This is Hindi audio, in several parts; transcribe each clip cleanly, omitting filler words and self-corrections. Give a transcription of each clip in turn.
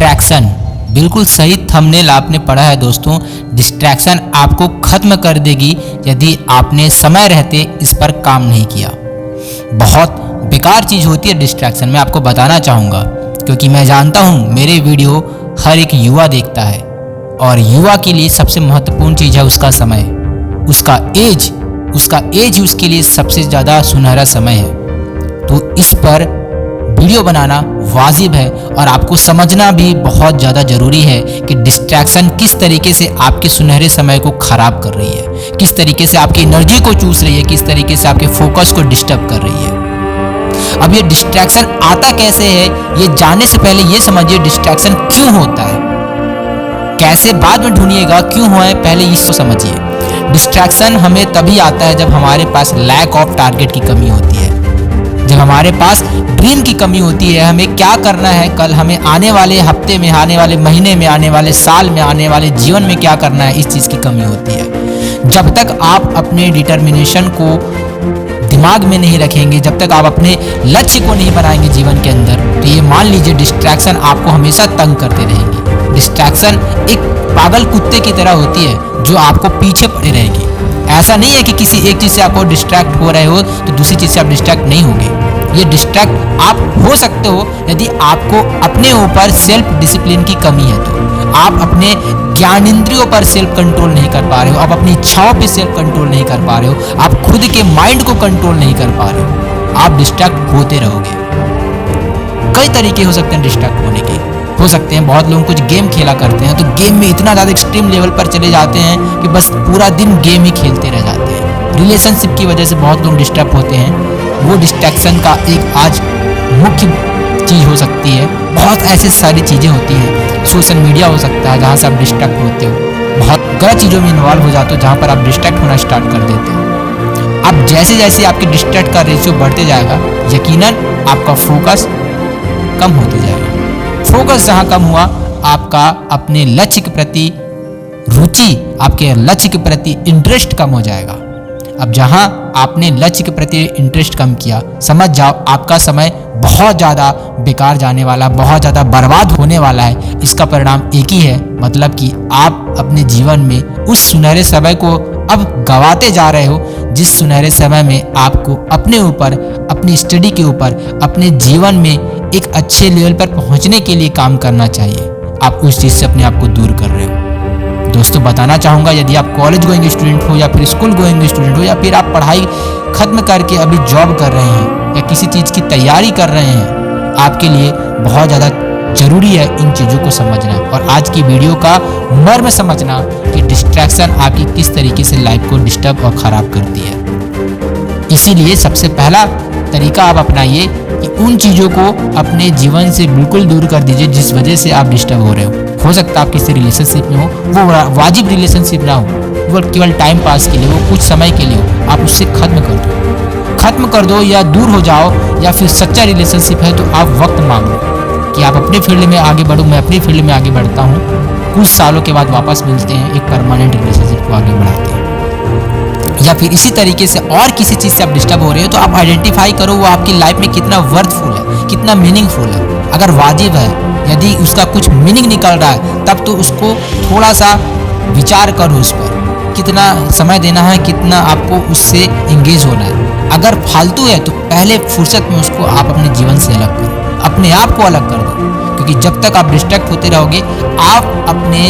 डिस्ट्रैक्शन, बिल्कुल सही थंबनेल आपने पढ़ा है दोस्तों। डिस्ट्रैक्शन आपको खत्म कर देगी यदि आपने समय रहते इस पर काम नहीं किया। बहुत बेकार चीज़ होती है डिस्ट्रैक्शन, मैं आपको बताना चाहूँगा, क्योंकि मैं जानता हूँ मेरे वीडियो हर एक युवा देखता है और युवा के लिए सबसे महत्वपूर्ण चीज़ है उसका समय, उसका एज ही उसके लिए सबसे ज़्यादा सुनहरा समय है। तो इस पर वीडियो बनाना वाजिब है और आपको समझना भी बहुत ज़्यादा ज़रूरी है कि डिस्ट्रैक्शन किस तरीके से आपके सुनहरे समय को ख़राब कर रही है, किस तरीके से आपकी एनर्जी को चूस रही है, किस तरीके से आपके फोकस को डिस्टर्ब कर रही है। अब ये डिस्ट्रैक्शन आता कैसे है, ये जानने से पहले ये समझिए डिस्ट्रैक्शन क्यों होता है। कैसे बाद में ढूंढिएगा, क्यों हुआ है पहले इसको समझिए। डिस्ट्रैक्शन हमें तभी आता है जब हमारे पास लैक ऑफ टारगेट की कमी होती है, जब हमारे पास ड्रीम की कमी होती है। हमें क्या करना है कल, हमें आने वाले हफ्ते में, आने वाले महीने में, आने वाले साल में, आने वाले जीवन में क्या करना है, इस चीज़ की कमी होती है। जब तक आप अपने डिटर्मिनेशन को दिमाग में नहीं रखेंगे, जब तक आप अपने लक्ष्य को नहीं बनाएंगे जीवन के अंदर, तो ये मान लीजिए डिस्ट्रैक्शन आपको हमेशा तंग करते रहेंगे। डिस्ट्रैक्शन एक पागल कुत्ते की तरह होती है जो आपको पीछे पड़े रहेगी। ऐसा नहीं है कि किसी एक चीज़ से आपको डिस्ट्रैक्ट हो रहे हो तो दूसरी चीज़ से आप डिस्ट्रैक्ट नहीं होंगे। ये डिस्ट्रैक्ट आप हो सकते हो यदि आपको अपने ऊपर सेल्फ डिसिप्लिन की कमी है। तो आप अपने ज्ञानेंद्रियों पर सेल्फ कंट्रोल नहीं कर पा रहे हो, आप अपनी इच्छाओं पे सेल्फ कंट्रोल नहीं कर पा रहे हो, आप खुद के माइंड को कंट्रोल नहीं कर पा रहे हो, आप डिस्ट्रैक्ट होते रहोगे। कई तरीके हो सकते हैं डिस्ट्रैक्ट होने के। हो सकते हैं बहुत लोग कुछ गेम खेला करते हैं तो गेम में इतना ज़्यादा एक्सट्रीम लेवल पर चले जाते हैं कि बस पूरा दिन गेम ही खेलते रह जाते हैं। रिलेशनशिप की वजह से बहुत लोग डिस्टर्ब होते हैं। वो डिस्ट्रैक्शन का एक आज मुख्य चीज़ हो सकती है। बहुत ऐसी सारी चीज़ें होती हैं। सोशल मीडिया हो सकता है जहाँ से आप डिस्ट्रैक्ट होते हो, बहुत गलत चीज़ों में इन्वॉल्व हो जाते हो जहाँ पर आप डिस्ट्रैक्ट होना स्टार्ट कर देते हो। अब जैसे जैसे आपके डिस्ट्रैक्ट का रेशियो बढ़ते जाएगा, यकीनन आपका फोकस कम होते जाएगा। फोकस जहाँ कम हुआ, आपका अपने लक्ष्य के प्रति रुचि, आपके लक्ष्य के प्रति इंटरेस्ट कम हो जाएगा। अब जहाँ आपने लक्ष्य के प्रति इंटरेस्ट कम किया, समझ जाओ आपका समय बहुत ज़्यादा बेकार जाने वाला, बहुत ज़्यादा बर्बाद होने वाला है। इसका परिणाम एक ही है, मतलब कि आप अपने जीवन में उस सुनहरे समय को अब गंवाते जा रहे हो जिस सुनहरे समय में आपको अपने ऊपर, अपनी स्टडी के ऊपर, अपने जीवन में एक अच्छे लेवल पर पहुंचने के लिए काम करना चाहिए। आप उस चीज़ से अपने आप को दूर कर रहे हो। दोस्तों बताना चाहूँगा, यदि आप कॉलेज गोइंग स्टूडेंट हो या फिर स्कूल गोइंग स्टूडेंट हो या फिर आप पढ़ाई खत्म करके अभी जॉब कर रहे हैं या किसी चीज़ की तैयारी कर रहे हैं, आपके लिए बहुत ज़्यादा ज़रूरी है इन चीज़ों को समझना और आज की वीडियो का मर्म समझना कि डिस्ट्रैक्शन आपकी किस तरीके से लाइफ को डिस्टर्ब और ख़राब करती है। इसीलिए सबसे पहला तरीका आप अपनाइए कि उन चीज़ों को अपने जीवन से बिल्कुल दूर कर दीजिए जिस वजह से आप डिस्टर्ब हो रहे हो सकता है आप किसी रिलेशनशिप में हो, वो वाजिब रिलेशनशिप ना हो, वो केवल टाइम पास के लिए, वो कुछ समय के लिए हो, आप उससे खत्म कर दो या दूर हो जाओ। या फिर सच्चा रिलेशनशिप है तो आप वक्त मांग लो कि आप अपने फील्ड में आगे बढ़ो, मैं अपनी फील्ड में आगे बढ़ता हूँ। कुछ सालों के बाद वापस मिलते हैं, एक परमानेंट रिलेशनशिप को आगे बढ़ाते हैं। या फिर इसी तरीके से और किसी चीज़ से आप डिस्टर्ब हो रहे हो तो आप आइडेंटिफाई करो वो आपकी लाइफ में कितना वर्थफुल है, कितना मीनिंगफुल है। अगर वाजिब है, यदि उसका कुछ मीनिंग निकल रहा है, तब तो उसको थोड़ा सा विचार करो, उस पर कितना समय देना है, कितना आपको उससे एंगेज होना है। अगर फालतू है तो पहले फुर्सत में उसको आप अपने जीवन से अलग करो, अपने आप को अलग कर दो, क्योंकि जब तक आप डिस्ट्रैक्ट होते रहोगे आप अपने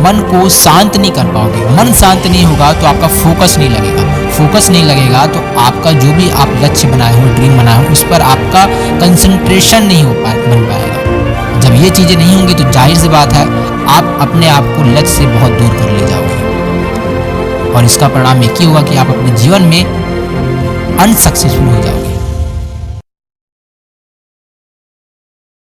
मन को शांत नहीं कर पाओगे। मन शांत नहीं होगा तो आपका फोकस नहीं लगेगा, फोकस नहीं लगेगा तो आपका जो भी आप लक्ष्य बनाए हो, ड्रीम बनाए हो, उस पर आपका कंसंट्रेशन नहीं बन पाएगा। जब ये चीज़ें नहीं होंगी तो जाहिर सी बात है आप अपने आप को लक्ष्य से बहुत दूर कर ले जाओगे और इसका परिणाम एक ही होगा कि आप अपने जीवन में अनसक्सेसफुल हो जाओगे।